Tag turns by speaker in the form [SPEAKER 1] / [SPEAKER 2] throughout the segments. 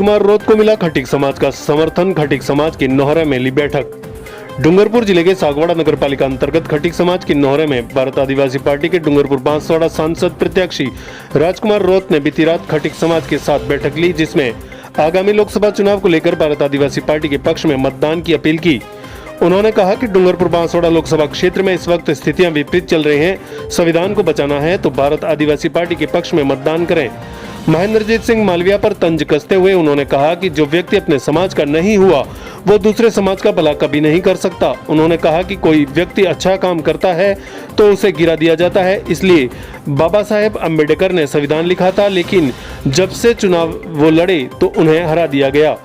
[SPEAKER 1] राजकुमार रोत को मिला खटीक समाज का समर्थन। खटीक समाज की नौहरा में ली बैठक। डूंगरपुर जिले के सागवाड़ा नगर पालिका अंतर्गत खटीक समाज की नौहरे में भारत आदिवासी पार्टी के डूंगरपुर बांसवाड़ा सांसद प्रत्याशी राजकुमार रोत ने बीती रात खटीक समाज के साथ बैठक ली, जिसमें आगामी लोकसभा चुनाव को लेकर भारत आदिवासी पार्टी के पक्ष में मतदान की अपील की। उन्होंने कहा कि डूंगरपुर बांसवाड़ा लोकसभा क्षेत्र में इस वक्त स्थितियां विपरीत चल रही हैं। संविधान को बचाना है तो भारत आदिवासी पार्टी के पक्ष में मतदान करें। महेंद्रजीत सिंह मालविया पर तंज कसते हुए उन्होंने कहा कि जो व्यक्ति अपने समाज का नहीं हुआ वो दूसरे समाज का भला कभी नहीं कर सकता। उन्होंने कहा कि कोई व्यक्ति अच्छा काम करता है तो उसे गिरा दिया जाता है, इसलिए बाबा साहेब अम्बेडकर ने संविधान लिखा था, लेकिन जब से चुनाव वो लड़े तो उन्हें हरा दिया गया।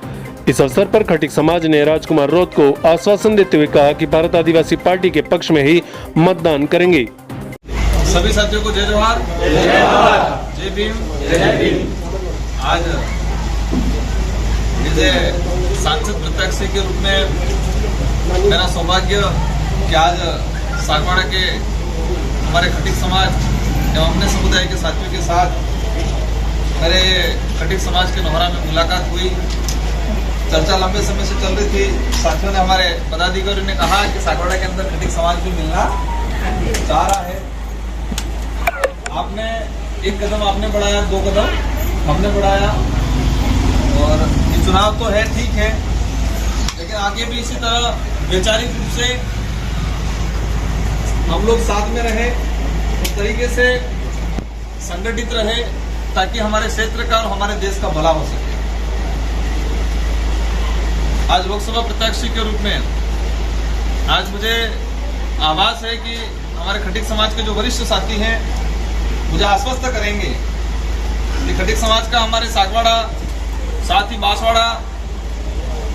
[SPEAKER 1] इस अवसर पर खटीक समाज ने राजकुमार रोत को आश्वासन देते हुए कहा कि भारत आदिवासी पार्टी के पक्ष में ही मतदान करेंगे।
[SPEAKER 2] सभी साथियों को जय जोहार, जय भीम, जय भीम। आज मुझे सांसद प्रत्याशी के रूप में मेरा सौभाग्य कि आज सागवाड़ा के हमारे खटीक समाज एवं अपने समुदाय के साथियों के साथ मेरे खटीक समाज के नौहरा में मुलाकात हुई। चर्चा लंबे समय से चल रही थी। साथियों ने, हमारे पदाधिकारियों ने कहा कि सागवाड़ा के अंदर खटीक समाज भी मिलना चाह रहा है। आपने एक कदम आपने बढ़ाया, 2 कदम हमने बढ़ाया, और ये चुनाव तो है, ठीक है, लेकिन आगे भी इसी तरह वैचारिक रूप से हम लोग साथ में रहे, उस तरीके से संगठित रहे ताकि हमारे क्षेत्र का और हमारे देश का भला हो सके। आज लोकसभा प्रत्याशी के रूप में आज मुझे आभास है कि हमारे खटीक समाज के जो वरिष्ठ साथी हैं मुझे आश्वस्त करेंगे कि खटीक समाज का हमारे सागवाड़ा, साथ ही बांसवाड़ा,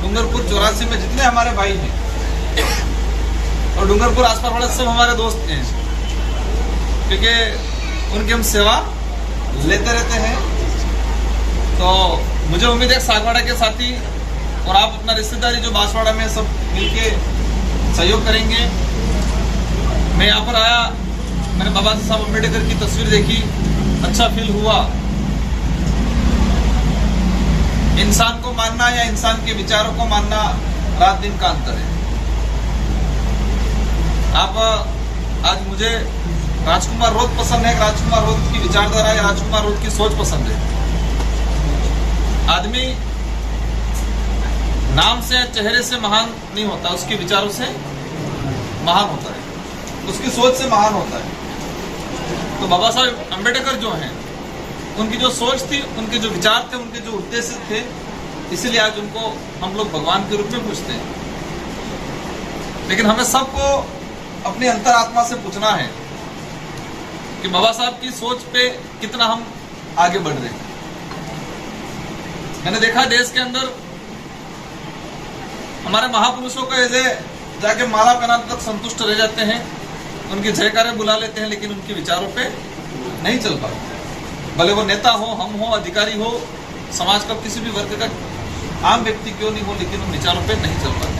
[SPEAKER 2] डूंगरपुर 84 में जितने हमारे भाई हैं और डूंगरपुर आसपास वाले सब हमारे दोस्त हैं, क्योंकि उनकी हम सेवा लेते रहते हैं। तो मुझे उम्मीद है सागवाड़ा के साथी और आप अपना रिश्तेदारी जो बांसवाड़ा में सब मिलके सहयोग करेंगे। मैं यहाँ पर आया, मैंने बाबा साहब अम्बेडकर की तस्वीर देखी, अच्छा फील हुआ। इंसान को मानना या इंसान के विचारों को मानना रात दिन का अंतर है। आप आज मुझे राजकुमार रोत पसंद है, राजकुमार रोत की विचारधारा है, राजकुमार रोत की सोच पसंद है। आदमी नाम से, चेहरे से महान नहीं होता, उसके विचारों से महान होता है, उसकी सोच से महान होता है। तो बाबा साहब अम्बेडकर जो हैं, उनकी जो सोच थी, उनके जो विचार थे, उनके जो उद्देश्य थे, इसीलिए आज उनको हम लोग भगवान के रूप में पूछते हैं। लेकिन हमें सबको अपनी अंतरात्मा से पूछना है कि बाबा साहब की सोच पे कितना हम आगे बढ़ रहे हैं। मैंने देखा देश के अंदर हमारे महापुरुषों को ऐसे जाके माला पहनाने तक संतुष्ट रह जाते हैं, उनकी जयकारे बुला लेते हैं, लेकिन उनके विचारों पे नहीं चल पाते। भले वो नेता हो, हम हो, अधिकारी हो, समाज का किसी भी वर्ग का आम व्यक्ति क्यों नहीं हो, लेकिन उन विचारों पे नहीं चल पाते।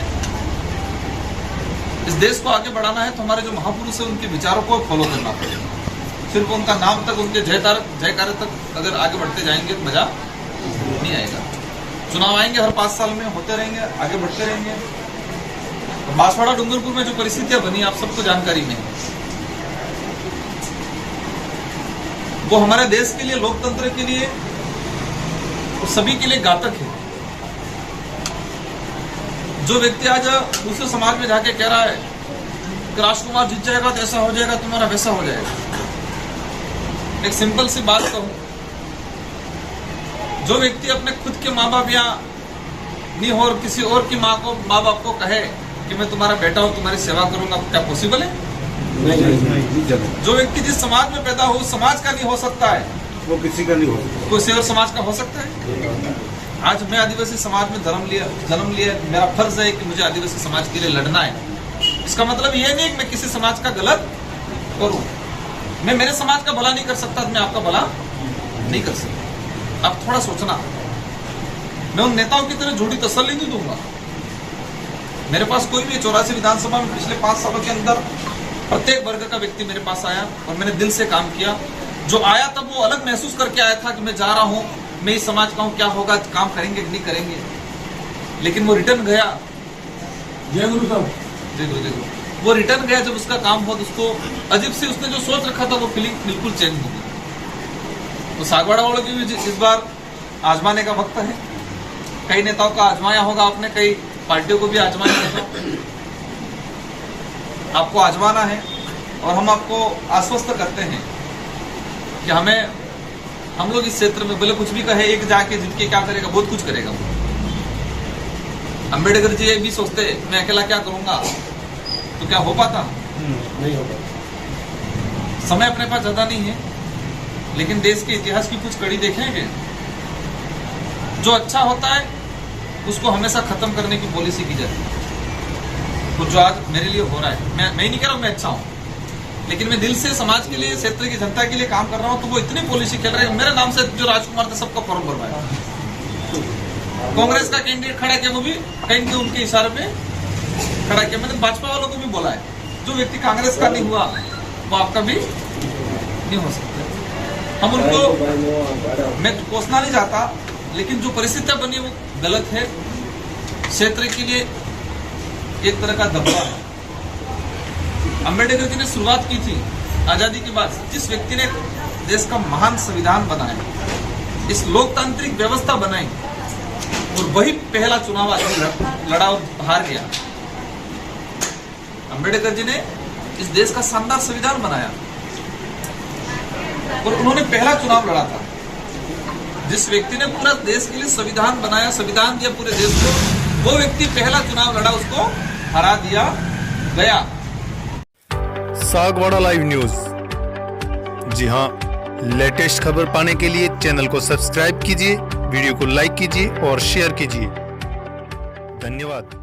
[SPEAKER 2] इस देश को आगे बढ़ाना है तो हमारे जो महापुरुष है उनके विचारों को फॉलो करना पड़ेगा। सिर्फ उनका नाम तक, उनके जयकारे तक अगर आगे बढ़ते जाएंगे तो मजा नहीं आएगा। चुनाव आएंगे, हर 5 साल में होते रहेंगे, आगे बढ़ते रहेंगे। तो बांसवाड़ा डूंगरपुर में जो परिस्थितियां बनी आप सबको जानकारी में है, वो हमारे देश के लिए, लोकतंत्र के लिए, वो सभी के लिए घातक है। जो व्यक्ति आज दूसरे समाज में जाके कह रहा है कि राजकुमार जीत जाएगा तो ऐसा हो जाएगा, तुम्हारा वैसा हो जाएगा। एक सिंपल सी बात कहूं, जो व्यक्ति अपने खुद के माँ बाप या नहीं हो और किसी और की माँ बाप को कहे कि मैं तुम्हारा बेटा हूं, तुम्हारी सेवा करूंगा, क्या पॉसिबल है? नहीं। जो व्यक्ति जिस समाज में पैदा हो उस समाज का नहीं हो सकता है,
[SPEAKER 3] वो किसी का नहीं हो सकता,
[SPEAKER 2] किसी और समाज का हो सकता है। आज मैं आदिवासी समाज में जन्म लिया, मेरा फर्ज है कि मुझे आदिवासी समाज के लिए लड़ना है। इसका मतलब ये नहीं कि मैं किसी समाज का गलत करूं। मैं मेरे समाज का भला नहीं कर सकता, मैं आपका भला नहीं कर सकता। आप थोड़ा सोचना, मैं उन नेताओं की तरह झूठी तसल्ली नहीं दूंगा। मेरे पास कोई भी 84 विधानसभा में पिछले 5 सालों के अंदर प्रत्येक वर्ग का व्यक्ति मेरे पास आया और मैंने दिल से काम किया। जो आया तब वो अलग महसूस करके आया था कि मैं जा रहा हूँ मैं इस समाज का हूँ, क्या होगा, काम करेंगे कि नहीं करेंगे। लेकिन वो रिटर्न गया,
[SPEAKER 3] जय गुरु साहब,
[SPEAKER 2] जय गुरु, जय गुरु। वो रिटर्न गया, जब उसका काम हुआ तो उसको अजीब से उसने जो सोच रखा था वो फीलिंग बिल्कुल चेंज हो गई। तो सागवाड़ा वालों की भी इस बार आजमाने का वक्त है। कई नेताओं का आजमाया होगा आपने, कई पार्टियों को भी आजमाया होगा। आपको आजमाना है और हम आपको आश्वस्त करते हैं कि हम लोग इस क्षेत्र में भले कुछ भी कहे, एक जाके जिनके क्या करेगा, बहुत कुछ करेगा। अम्बेडकर जी ये भी सोचते मैं अकेला क्या करूंगा, तो क्या हो पाता?
[SPEAKER 3] नहीं होगा।
[SPEAKER 2] समय अपने पास ज्यादा नहीं है, लेकिन देश के इतिहास की कुछ कड़ी देखेंगे। जो अच्छा होता है उसको हमेशा खत्म करने की पॉलिसी की जाती है। तो जो आज मेरे लिए हो रहा है, मैं नहीं कह रहा हूं मैं अच्छा हूं, लेकिन मैं दिल से समाज के लिए, क्षेत्र की जनता के लिए काम कर रहा हूं। तो वो इतनी पॉलिसी खेल रहे हैं, मेरे नाम से जो राजकुमार थे सबका फॉर्म भरवाया। कांग्रेस का कैंडिडेट खड़ा किया, वो भी कहीं उनके इशारे पे खड़ा किया। मैंने भाजपा वालों को भी बोला है, जो व्यक्ति कांग्रेस का नहीं हुआ वो आपका भी नहीं हो सकता। हम उनको, मैं कोसना नहीं चाहता, लेकिन जो परिस्थितियां बनी वो गलत है। क्षेत्र के लिए एक तरह का दबदबा है। अम्बेडकर जी ने शुरुआत की थी आजादी के बाद, जिस व्यक्ति ने देश का महान संविधान बनाया, इस लोकतांत्रिक व्यवस्था बनाई, और वही पहला चुनाव लड़ा और हार गया। अम्बेडकर जी ने इस देश का शानदार संविधान बनाया और उन्होंने पहला चुनाव लड़ा था। जिस व्यक्ति ने पूरा देश के लिए संविधान बनाया, संविधान दिया पूरे देश को, वो व्यक्ति पहला चुनाव लड़ा, उसको हरा दिया गया।
[SPEAKER 4] सागवाड़ा लाइव न्यूज, जी हां, लेटेस्ट खबर पाने के लिए चैनल को सब्सक्राइब कीजिए, वीडियो को लाइक कीजिए और शेयर कीजिए। धन्यवाद।